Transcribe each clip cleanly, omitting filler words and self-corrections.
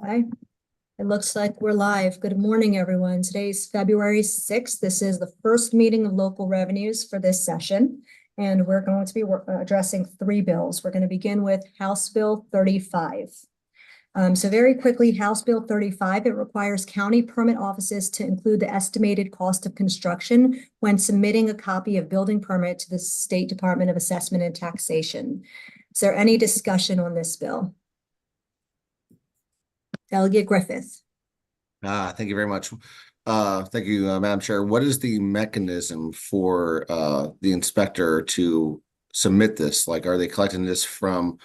Okay, it looks like we're live. Good morning, everyone. Today's February 6th. This is the first meeting of local revenues for this session, and we're going to be addressing three bills. We're going to begin with House Bill 35. So very quickly, House Bill 35, it requires county permit offices to include the estimated cost of construction when submitting a copy of building permit to the State Department of Assessment and Taxation. Is there any discussion on this bill? Delegate Griffith. Thank you very much. Thank you, Madam Chair. What is the mechanism for the inspector to submit this? Like, are they collecting this from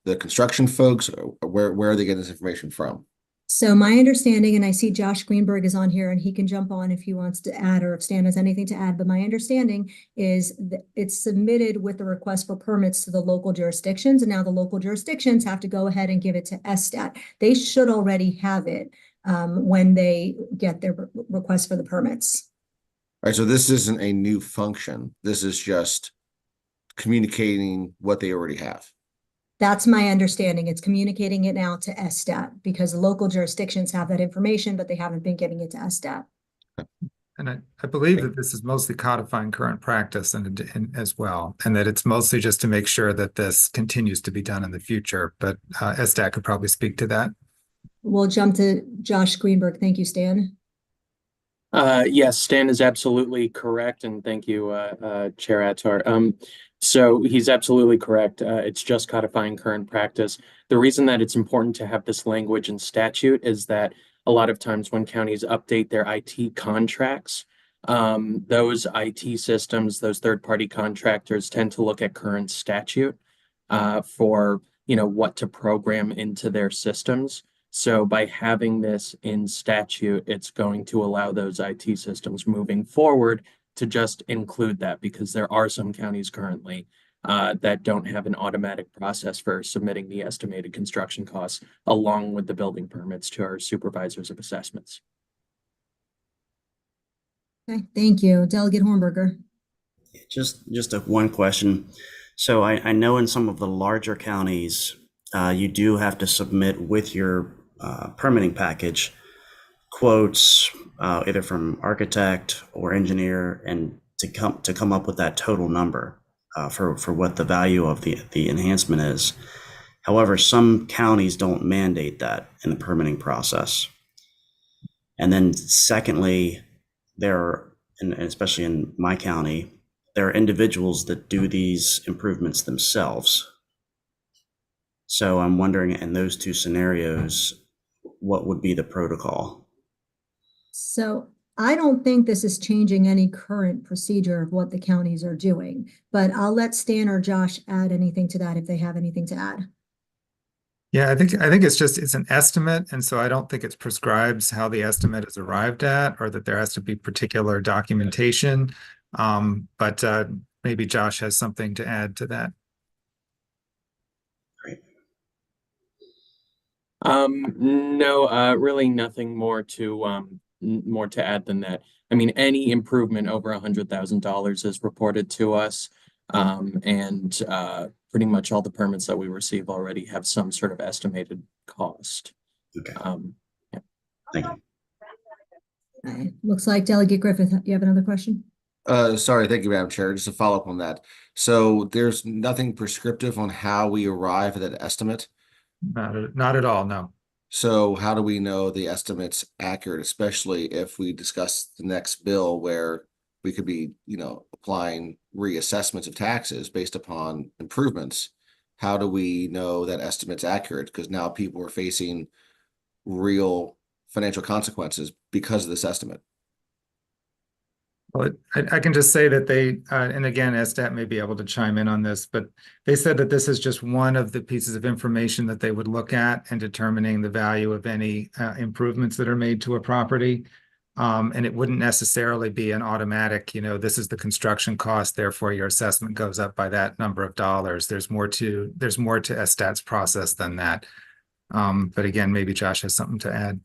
the construction folks? Or where are they getting this information from? So my understanding, and I see Josh Greenberg is on here and he can jump on if he wants to add or if Stan has anything to add, but my understanding is that it's submitted with the request for permits to the local jurisdictions, and now the local jurisdictions have to go ahead and give it to SDAT. They should already have it when they get their request for the permits. All right, so this isn't a new function. This is just communicating what they already have. That's my understanding. It's communicating it now to SDAT because the local jurisdictions have that information, but they haven't been giving it to SDAT. And I believe that this is mostly codifying current practice and as well, and that it's mostly just to make sure that this continues to be done in the future. But SDAT could probably speak to that. We'll jump to Josh Greenberg. Thank you, Stan. Yes, Stan is absolutely correct, and thank you, Chair Attar. So he's absolutely correct. It's just codifying current practice. The reason that it's important to have this language in statute is that a lot of times when counties update their IT contracts, those IT systems, those third-party contractors tend to look at current statute for what to program into their systems. So by having this in statute, it's going to allow those IT systems moving forward to just include that, because there are some counties currently that don't have an automatic process for submitting the estimated construction costs along with the building permits to our supervisors of assessments. Okay, thank you. Delegate Hornberger. Just one question. So I know in some of the larger counties, you do have to submit with your permitting package quotes either from architect or engineer, and to come up with that total number for what the value of the enhancement is. However, some counties don't mandate that in the permitting process. And then secondly, and especially in my county, there are individuals that do these improvements themselves. So I'm wondering, in those two scenarios, what would be the protocol? So I don't think this is changing any current procedure of what the counties are doing, but I'll let Stan or Josh add anything to that if they have anything to add. Yeah, I think it's an estimate, and so I don't think it prescribes how the estimate is arrived at, or that there has to be particular documentation. But maybe Josh has something to add to that. Great. No, really nothing more to add than that. I mean, any improvement over $100,000 is reported to us, and pretty much all the permits that we receive already have some sort of estimated cost. Okay. Yeah. Thank you. Okay. Looks like Delegate Griffith, you have another question? Sorry, thank you, Madam Chair. Just to follow up on that. So there's nothing prescriptive on how we arrive at that estimate? Not at all, no. So how do we know the estimate's accurate, especially if we discuss the next bill where we could be, applying reassessments of taxes based upon improvements? How do we know that estimate's accurate? Because now people are facing real financial consequences because of this estimate. Well, I can just say that they, and again, SDAT may be able to chime in on this, but they said that this is just one of the pieces of information that they would look at in determining the value of any improvements that are made to a property. And it wouldn't necessarily be an automatic, this is the construction cost, therefore your assessment goes up by that number of dollars. There's more to SDAT's process than that. But again, maybe Josh has something to add.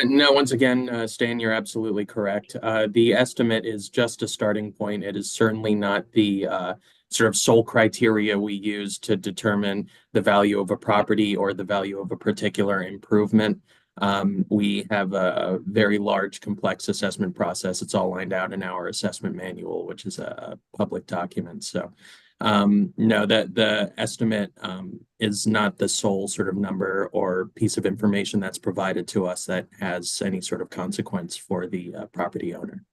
No, once again, Stan, you're absolutely correct. The estimate is just a starting point. It is certainly not the sort of sole criteria we use to determine the value of a property or the value of a particular improvement. We have a very large, complex assessment process. It's all lined out in our assessment manual, which is a public document. So no, that the estimate is not the sole sort of number or piece of information that's provided to us that has any sort of consequence for the property owner.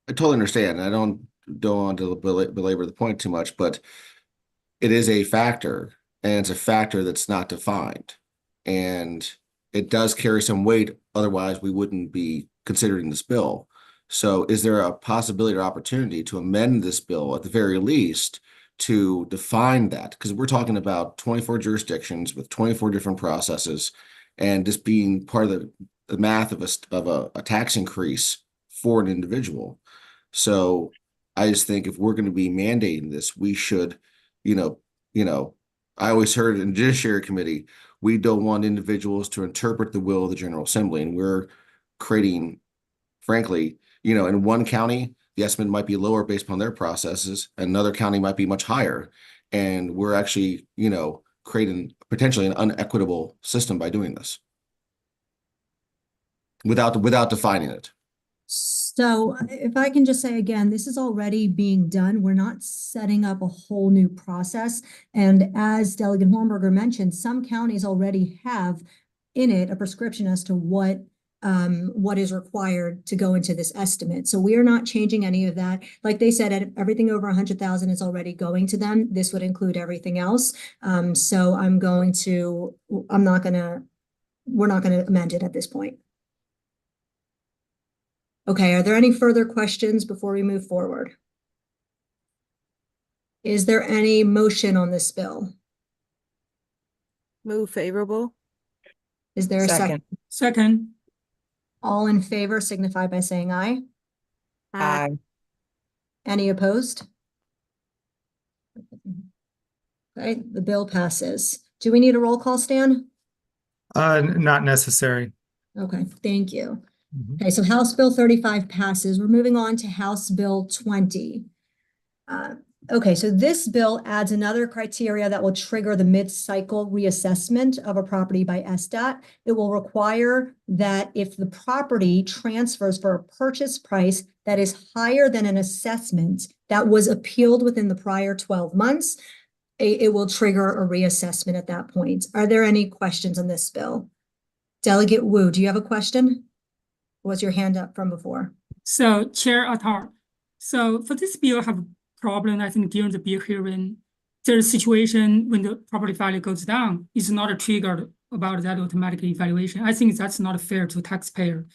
I totally understand. I don't want to belabor the point too much, but it is a factor, and it's a factor that's not defined. And it does carry some weight, otherwise we wouldn't be considering this bill. So is there a possibility or opportunity to amend this bill at the very least to define that? Because we're talking about 24 jurisdictions with 24 different processes, and this being part of the math of a tax increase for an individual. So I just think if we're going to be mandating this, we should, I always heard in the Judiciary Committee, we don't want individuals to interpret the will of the General Assembly. And we're creating, frankly, in one county, the estimate might be lower based upon their processes. Another county might be much higher. And we're actually, creating potentially an unequitable system by doing this without defining it. So if I can just say again, this is already being done. We're not setting up a whole new process. And as Delegate Hornberger mentioned, some counties already have in it a prescription as to what is required to go into this estimate. So we are not changing any of that. Like they said, everything over 100,000 is already going to them. This would include everything else. So we're not going to amend it at this point. Okay, are there any further questions before we move forward? Is there any motion on this bill? Move favorable. Is there a second? Second. All in favor signify by saying aye. Aye. Any opposed? Okay, the bill passes. Do we need a roll call, Stan? Not necessary. Okay, thank you. Mhm. Okay, so House Bill 35 passes. We're moving on to House Bill 20. Okay, so this bill adds another criteria that will trigger the mid-cycle reassessment of a property by SDOT. It will require that if the property transfers for a purchase price that is higher than an assessment that was appealed within the prior 12 months, it will trigger a reassessment at that point. Are there any questions on this bill? Delegate Wu, do you have a question? Was your hand up from before? So Chair Attar, so for this bill, I have a problem. I think during the bill hearing, there's a situation when the property value goes down, it's not a trigger about that automatic evaluation. I think that's not fair to taxpayer.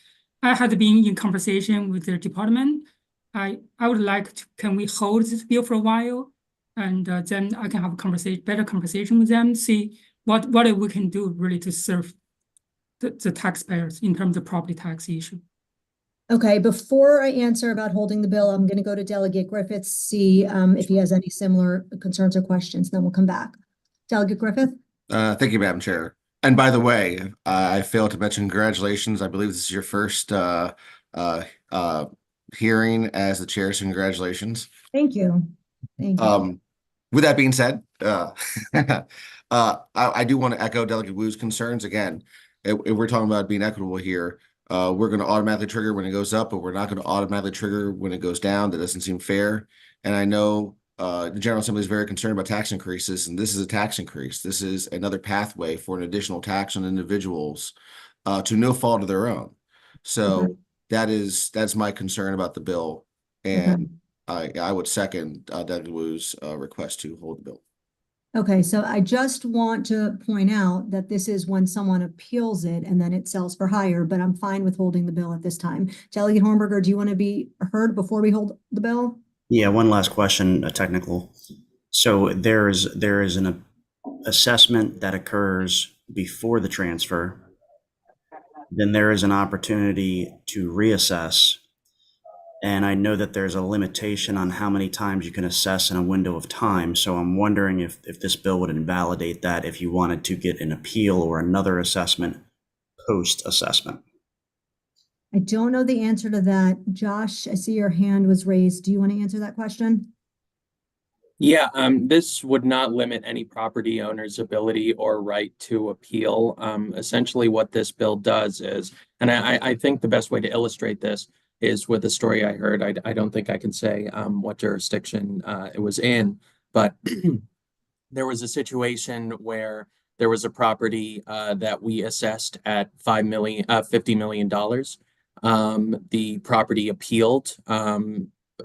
I had been in conversation with their department. I would like to, can we hold this bill for a while? And then I can have a better conversation with them, see what we can do really to serve the taxpayers in terms of property tax issue. Okay, before I answer about holding the bill, I'm going to go to Delegate Griffith, see if he has any similar concerns or questions, then we'll come back. Delegate Griffith? Thank you, Madam Chair. And by the way, I failed to mention congratulations. I believe this is your first hearing as the chair, so congratulations. Thank you. Thank you. With that being said, I do want to echo Delegate Wu's concerns again. If we're talking about being equitable here, we're going to automatically trigger when it goes up, but we're not going to automatically trigger when it goes down. That doesn't seem fair. And I know the General Assembly is very concerned about tax increases, and this is a tax increase. This is another pathway for an additional tax on individuals to no fault of their own. So that's my concern about the bill, and I would second Delegate Wu's request to hold the bill. Okay, so I just want to point out that this is when someone appeals it and then it sells for higher, but I'm fine with holding the bill at this time. Delegate Hornberger, do you want to be heard before we hold the bill? Yeah, one last question, a technical. So there is an assessment that occurs before the transfer. Then there is an opportunity to reassess. And I know that there's a limitation on how many times you can assess in a window of time. So I'm wondering if this bill would invalidate that if you wanted to get an appeal or another assessment post-assessment. I don't know the answer to that. Josh, I see your hand was raised. Do you want to answer that question? Yeah, this would not limit any property owner's ability or right to appeal. Essentially what this bill does is, and I think the best way to illustrate this is with a story I heard. I don't think I can say what jurisdiction it was in, but there was a situation where there was a property that we assessed at $50 million. The property appealed.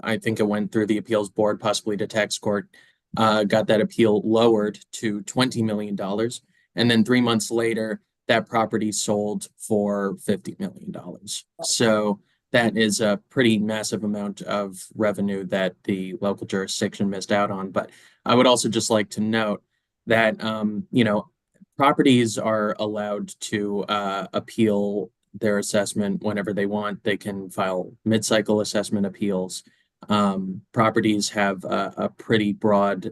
I think it went through the appeals board, possibly to tax court, got that appeal lowered to $20 million. And then 3 months later, that property sold for $50 million. So that is a pretty massive amount of revenue that the local jurisdiction missed out on. But I would also just like to note that, properties are allowed to appeal their assessment whenever they want. They can file mid-cycle assessment appeals. Properties have a pretty broad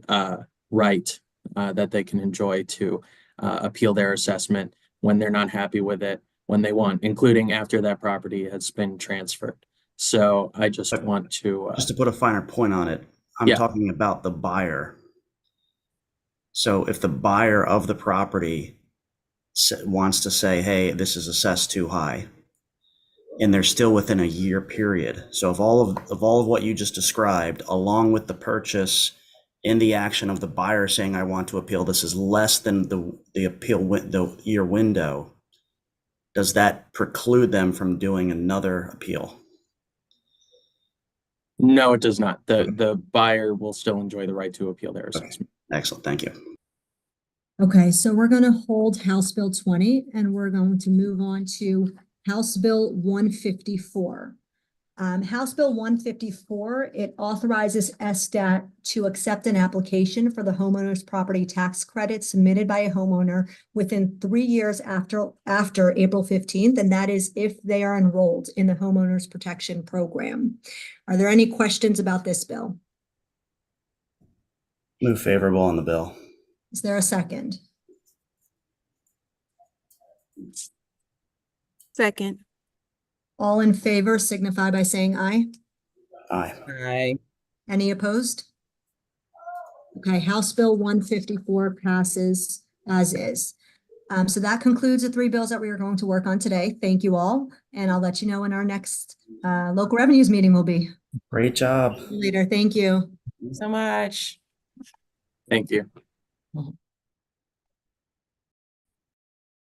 right that they can enjoy to appeal their assessment when they're not happy with it, when they want, including after that property has been transferred. So I just want to Just to put a finer point on it, I'm talking about the buyer. So if the buyer of the property wants to say, hey, this is assessed too high, and they're still within a year period. So if all of what you just described, along with the purchase and the action of the buyer saying, I want to appeal, this is less than the appeal the year window, does that preclude them from doing another appeal? No, it does not. The buyer will still enjoy the right to appeal their assessment. Excellent, thank you. Okay, so we're going to hold House Bill 20 and we're going to move on to House Bill 154. House Bill 154, it authorizes SDAT to accept an application for the homeowner's property tax credit submitted by a homeowner within 3 years after April 15th, and that is if they are enrolled in the homeowners protection program. Are there any questions about this bill? Move favorable on the bill. Is there a second? Second. All in favor signify by saying aye. Aye. Aye. Any opposed? Okay, House Bill 154 passes as is. So that concludes the 3 bills that we are going to work on today. Thank you all, and I'll let you know when our next local revenues meeting will be. Great job. Later, thank you. So much. Thank you.